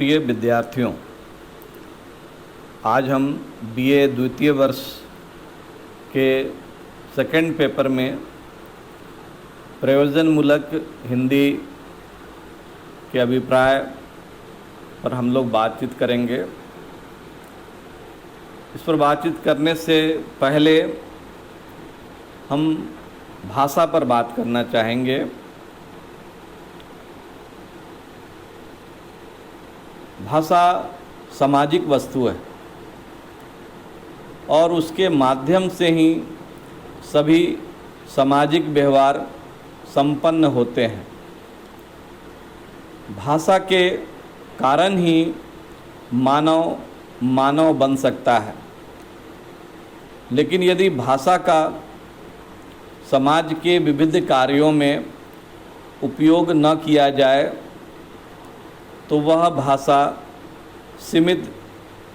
प्रिय विद्यार्थियों, आज हम बीए द्वितीय वर्ष के सेकंड पेपर में प्रयोजनमूलक हिंदी के अभिप्राय पर हम लोग बातचीत करेंगे। इस पर बातचीत करने से पहले हम भाषा पर बात करना चाहेंगे। भाषा सामाजिक वस्तु है और उसके माध्यम से ही सभी सामाजिक व्यवहार संपन्न होते हैं। भाषा के कारण ही मानव बन सकता है, लेकिन यदि भाषा का समाज के विविध कार्यों में उपयोग न किया जाए तो वह भाषा सीमित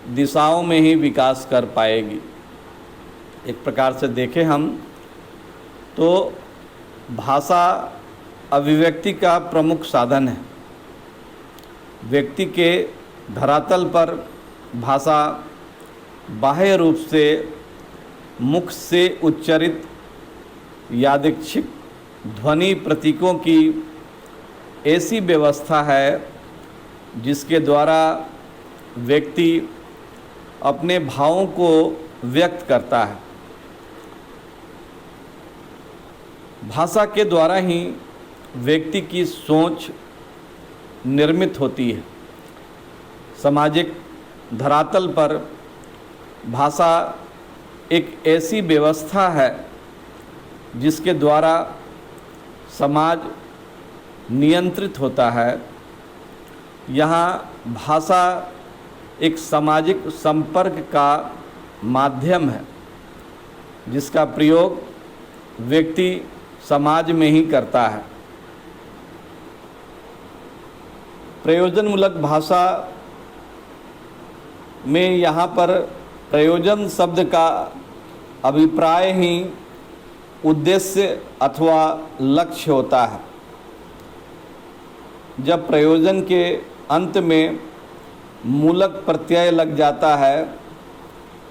दिशाओं में ही विकास कर पाएगी। एक प्रकार से देखें हम तो भाषा अभिव्यक्ति का प्रमुख साधन है। व्यक्ति के धरातल पर भाषा बाह्य रूप से मुख से उच्चारित यादृच्छिक ध्वनि प्रतीकों की ऐसी व्यवस्था है जिसके द्वारा व्यक्ति अपने भावों को व्यक्त करता है। भाषा के द्वारा ही व्यक्ति की सोच निर्मित होती है। सामाजिक धरातल पर भाषा एक ऐसी व्यवस्था है जिसके द्वारा समाज नियंत्रित होता है। यहाँ भाषा एक सामाजिक संपर्क का माध्यम है जिसका प्रयोग व्यक्ति समाज में ही करता है। प्रयोजनमूलक भाषा में यहाँ पर प्रयोजन शब्द का अभिप्राय ही उद्देश्य अथवा लक्ष्य होता है। जब प्रयोजन के अंत में मूलक प्रत्यय लग जाता है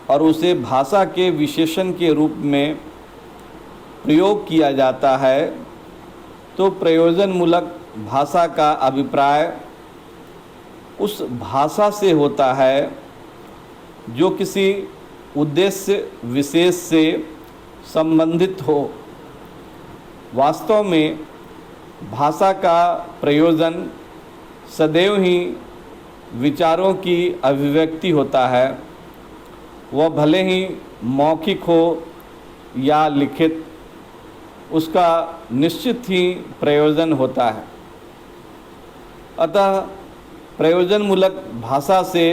और उसे भाषा के विशेषण के रूप में प्रयोग किया जाता है तो प्रयोजनमूलक भाषा का अभिप्राय उस भाषा से होता है जो किसी उद्देश्य विशेष से संबंधित हो। वास्तव में भाषा का प्रयोजन सदैव ही विचारों की अभिव्यक्ति होता है, वह भले ही मौखिक हो या लिखित, उसका निश्चित ही प्रयोजन होता है। अतः प्रयोजनमूलक भाषा से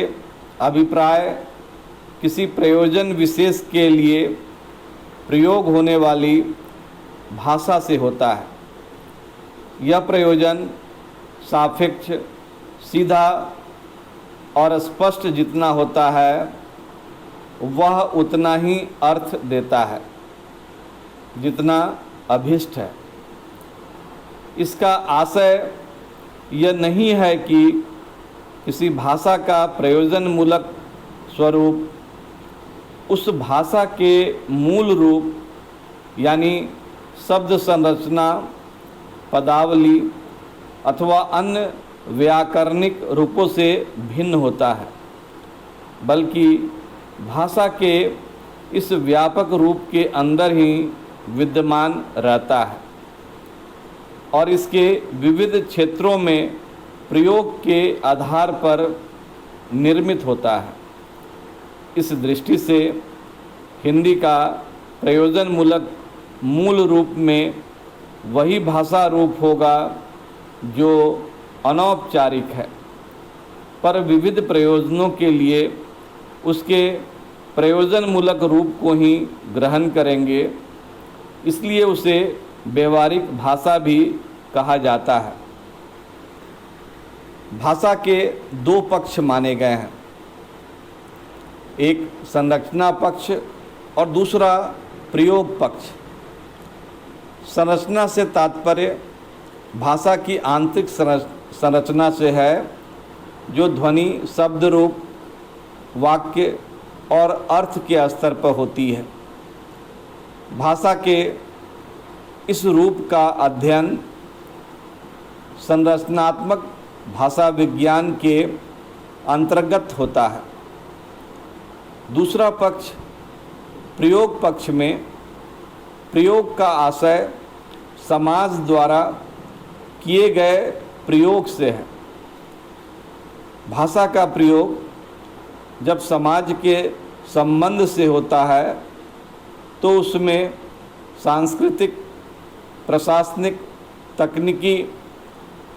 अभिप्राय किसी प्रयोजन विशेष के लिए प्रयोग होने वाली भाषा से होता है। यह प्रयोजन सापेक्ष, सीधा और स्पष्ट जितना होता है वह उतना ही अर्थ देता है जितना अभीष्ट है। इसका आशय यह नहीं है कि किसी भाषा का प्रयोजनमूलक स्वरूप उस भाषा के मूल रूप यानी शब्द संरचना, पदावली अथवा अन्य व्याकरणिक रूपों से भिन्न होता है, बल्कि भाषा के इस व्यापक रूप के अंदर ही विद्यमान रहता है और इसके विविध क्षेत्रों में प्रयोग के आधार पर निर्मित होता है। इस दृष्टि से हिंदी का प्रयोजनमूलक मूल रूप में वही भाषा रूप होगा जो अनौपचारिक है, पर विविध प्रयोजनों के लिए उसके प्रयोजनमूलक रूप को ही ग्रहण करेंगे। इसलिए उसे व्यवहारिक भाषा भी कहा जाता है। भाषा के दो पक्ष माने गए हैं, एक संरचना पक्ष और दूसरा प्रयोग पक्ष। संरचना से तात्पर्य भाषा की आंतरिक संरचना से है जो ध्वनि, शब्द रूप, वाक्य और अर्थ के स्तर पर होती है। भाषा के इस रूप का अध्ययन संरचनात्मक भाषा विज्ञान के अंतर्गत होता है। दूसरा पक्ष प्रयोग पक्ष में प्रयोग का आशय समाज द्वारा किए गए प्रयोग से है। भाषा का प्रयोग जब समाज के संबंध से होता है तो उसमें सांस्कृतिक, प्रशासनिक, तकनीकी,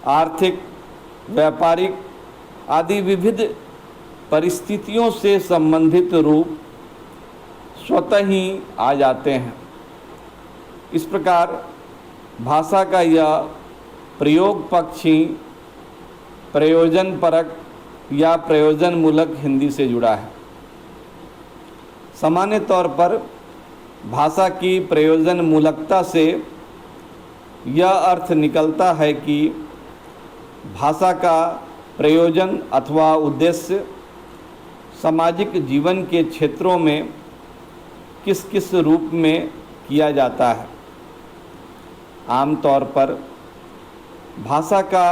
आर्थिक, व्यापारिक आदि विविध परिस्थितियों से संबंधित रूप स्वतः ही आ जाते हैं। इस प्रकार भाषा का यह प्रयोग पक्ष ही प्रयोजन परक या प्रयोजन मूलक हिंदी से जुड़ा है। सामान्य तौर पर भाषा की प्रयोजन मूलकता से यह अर्थ निकलता है कि भाषा का प्रयोजन अथवा उद्देश्य सामाजिक जीवन के क्षेत्रों में किस किस रूप में किया जाता है। आमतौर पर भाषा का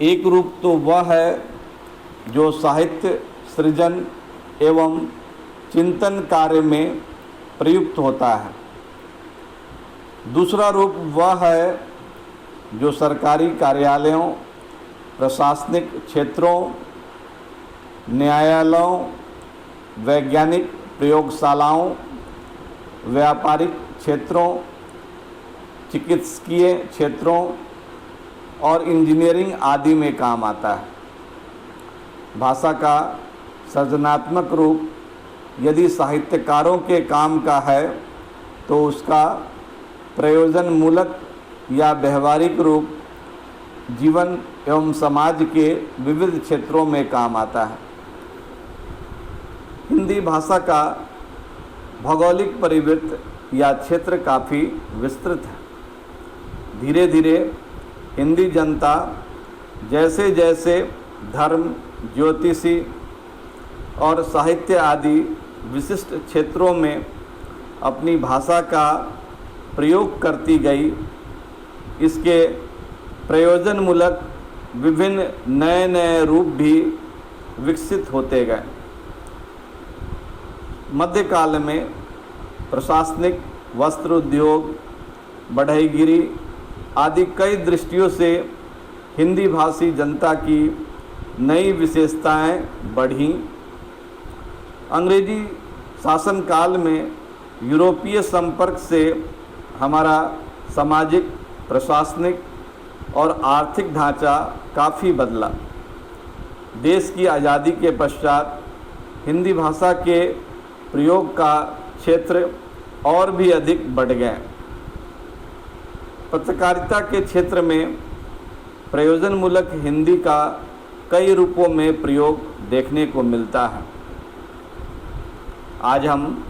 एक रूप तो वह है जो साहित्य सृजन एवं चिंतन कार्य में प्रयुक्त होता है। दूसरा रूप वह है जो सरकारी कार्यालयों, प्रशासनिक क्षेत्रों, न्यायालयों, वैज्ञानिक प्रयोगशालाओं, व्यापारिक क्षेत्रों, चिकित्सकीय क्षेत्रों और इंजीनियरिंग आदि में काम आता है। भाषा का सृजनात्मक रूप यदि साहित्यकारों के काम का है तो उसका प्रयोजन मूलक या व्यवहारिक रूप जीवन एवं समाज के विविध क्षेत्रों में काम आता है। हिंदी भाषा का भौगोलिक परिवृत्त या क्षेत्र काफ़ी विस्तृत है। धीरे धीरे हिंदी जनता जैसे जैसे धर्म, ज्योतिषी और साहित्य आदि विशिष्ट क्षेत्रों में अपनी भाषा का प्रयोग करती गई, इसके प्रयोजनमूलक विभिन्न नए नए रूप भी विकसित होते गए। मध्यकाल में प्रशासनिक, वस्त्र उद्योग, बढ़ईगिरी आदि कई दृष्टियों से हिंदी भाषी जनता की नई विशेषताएं बढ़ीं। अंग्रेजी शासन काल में यूरोपीय संपर्क से हमारा सामाजिक, प्रशासनिक और आर्थिक ढांचा काफ़ी बदला। देश की आज़ादी के पश्चात हिंदी भाषा के प्रयोग का क्षेत्र और भी अधिक बढ़ गए। पत्रकारिता के क्षेत्र में प्रयोजनमूलक हिंदी का कई रूपों में प्रयोग देखने को मिलता है। आज हम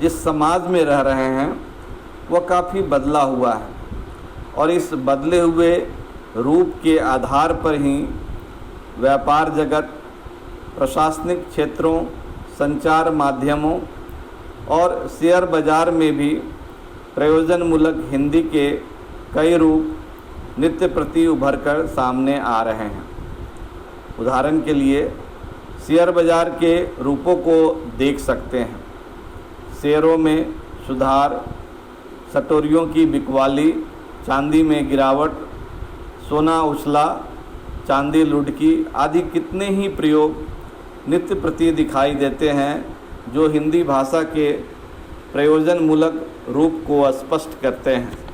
जिस समाज में रह रहे हैं वह काफ़ी बदला हुआ है और इस बदले हुए रूप के आधार पर ही व्यापार जगत, प्रशासनिक क्षेत्रों, संचार माध्यमों और शेयर बाजार में भी प्रयोजनमूलक हिंदी के कई रूप नित्य प्रति उभर कर सामने आ रहे हैं। उदाहरण के लिए शेयर बाजार के रूपों को देख सकते हैं। शेयरों में सुधार, सटोरियों की बिकवाली, चांदी में गिरावट, सोना उछला, चांदी लुढ़की आदि कितने ही प्रयोग नित्य प्रति दिखाई देते हैं जो हिंदी भाषा के प्रयोजनमूलक रूप को स्पष्ट करते हैं।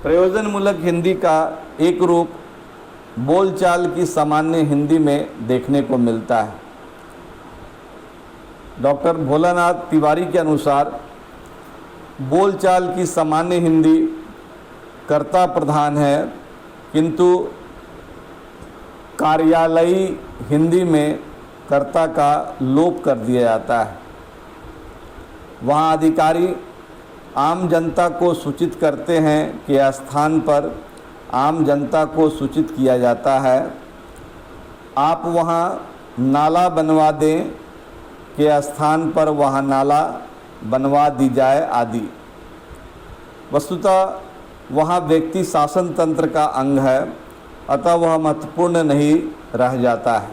प्रयोजनमूलक हिंदी का एक रूप बोलचाल की सामान्य हिंदी में देखने को मिलता है। डॉक्टर भोलानाथ तिवारी के अनुसार बोलचाल की सामान्य हिंदी कर्ता प्रधान है, किंतु कार्यालयी हिंदी में कर्ता का लोप कर दिया जाता है। वहाँ अधिकारी आम जनता को सूचित करते हैं कि स्थान पर आम जनता को सूचित किया जाता है। आप वहाँ नाला बनवा दें के स्थान पर वहाँ नाला बनवा दी जाए आदि। वस्तुतः वहाँ व्यक्ति शासन तंत्र का अंग है, अतः वह महत्वपूर्ण नहीं रह जाता है।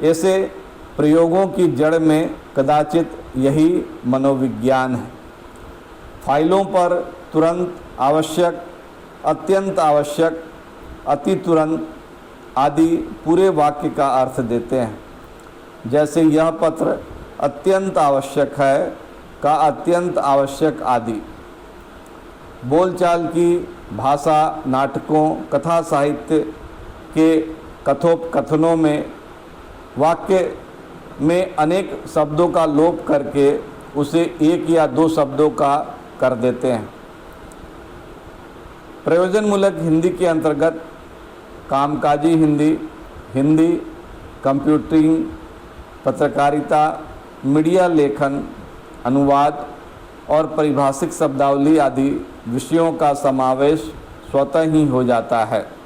ऐसे प्रयोगों की जड़ में कदाचित यही मनोविज्ञान है। फाइलों पर तुरंत, आवश्यक, अत्यंत आवश्यक, अति तुरंत आदि पूरे वाक्य का अर्थ देते हैं। जैसे यह पत्र अत्यंत आवश्यक है का अत्यंत आवश्यक आदि। बोलचाल की भाषा, नाटकों, कथा साहित्य के कथोपकथनों में वाक्य में अनेक शब्दों का लोप करके उसे एक या दो शब्दों का कर देते हैं। प्रयोजनमूलक हिंदी के अंतर्गत कामकाजी हिंदी, हिंदी, कंप्यूटिंग, पत्रकारिता, मीडिया लेखन, अनुवाद और परिभाषिक शब्दावली आदि विषयों का समावेश स्वतः ही हो जाता है।